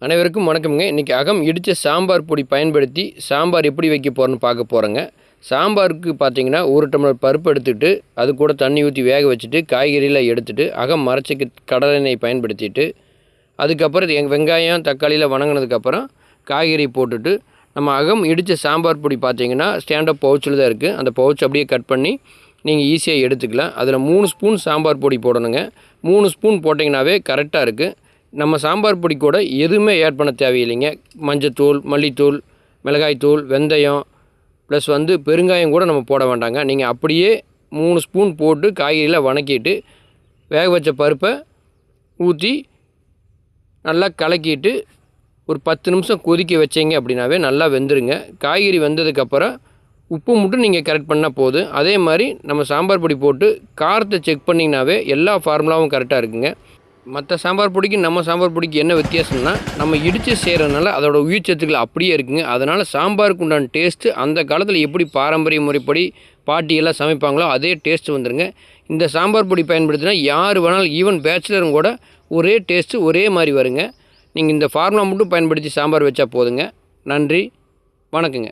அனைவருக்கும் வணக்கம்ங்க. இன்றைக்கி அகம் இடித்த சாம்பார் பொடி பயன்படுத்தி சாம்பார் எப்படி வைக்க போகிறோன்னு பார்க்க போகிறோங்க. சாம்பாருக்கு பார்த்தீங்கன்னா 1 டம்ளர் பருப்பு எடுத்துக்கிட்டு அது கூட தண்ணி ஊற்றி வேக வச்சுட்டு காய்கறிலாம் எடுத்துகிட்டு அகம் மரச்சிக்கு கடலை எண்ணெய் பயன்படுத்திட்டு அதுக்கப்புறம் வெங்காயம் தக்காளியில் வணங்கினதுக்கப்புறம் காய்கறி போட்டுட்டு நம்ம அகம் இடித்த சாம்பார் பொடி பார்த்தீங்கன்னா ஸ்டாண்டப் பவுச்சில் தான் இருக்குது. அந்த பவுச் அப்படியே கட் பண்ணி நீங்கள் ஈஸியாக எடுத்துக்கலாம். அதில் 3 ஸ்பூன் சாம்பார் பொடி போடணுங்க. 3 ஸ்பூன் போட்டிங்கனாவே கரெக்டாக இருக்குது. நம்ம சாம்பார் பொடி கூட எதுவுமே ஆட் பண்ண தேவையில்லைங்க. மஞ்சத்தூள், மல்லித்தூள், மிளகாய்த்தூள், வெந்தயம் ப்ளஸ் பெருங்காயம் கூட நம்ம போட வேண்டாங்க. நீங்கள் அப்படியே 3 ஸ்பூன் போட்டு காய்கறியில் வணக்கிட்டு வேக வச்ச பருப்பை ஊற்றி நல்லா கலக்கிட்டு ஒரு 10 நிமிஷம் கொதிக்க வச்சிங்க அப்படின்னாவே நல்லா வெந்துருங்க. காய்கறி வெந்ததுக்கப்புறம் உப்பு மட்டும் நீங்கள் கரெக்ட் பண்ணால் போதும். அதே மாதிரி நம்ம சாம்பார் பொடி போட்டு காரத்தை செக் பண்ணிங்கனாவே எல்லா ஃபார்முலாவும் கரெக்டாக இருக்குங்க. மற்ற சாம்பார் பொடிக்கு நம்ம சாம்பார் பொடிக்கு என்ன வித்தியாசம்னா நம்ம இடித்து செய்கிறதுனால அதோட உயிர்ச்சத்துக்கள் அப்படியே இருக்குங்க. அதனால் சாம்பாருக்கு உண்டான டேஸ்ட்டு அந்த காலத்தில் எப்படி பாரம்பரிய முறைப்படி பாட்டியெல்லாம் சமைப்பாங்களோ அதே டேஸ்ட்டு வந்துடுங்க. இந்த சாம்பார் பொடி பயன்படுத்தினா யார் வேணாலும் ஈவன் பேச்சுலரும் கூட ஒரே டேஸ்ட்டு ஒரே மாதிரி வருங்க. நீங்கள் இந்த ஃபார்முலா மட்டும் பயன்படுத்தி சாம்பார் வச்சா போதுங்க. நன்றி, வணக்கங்க.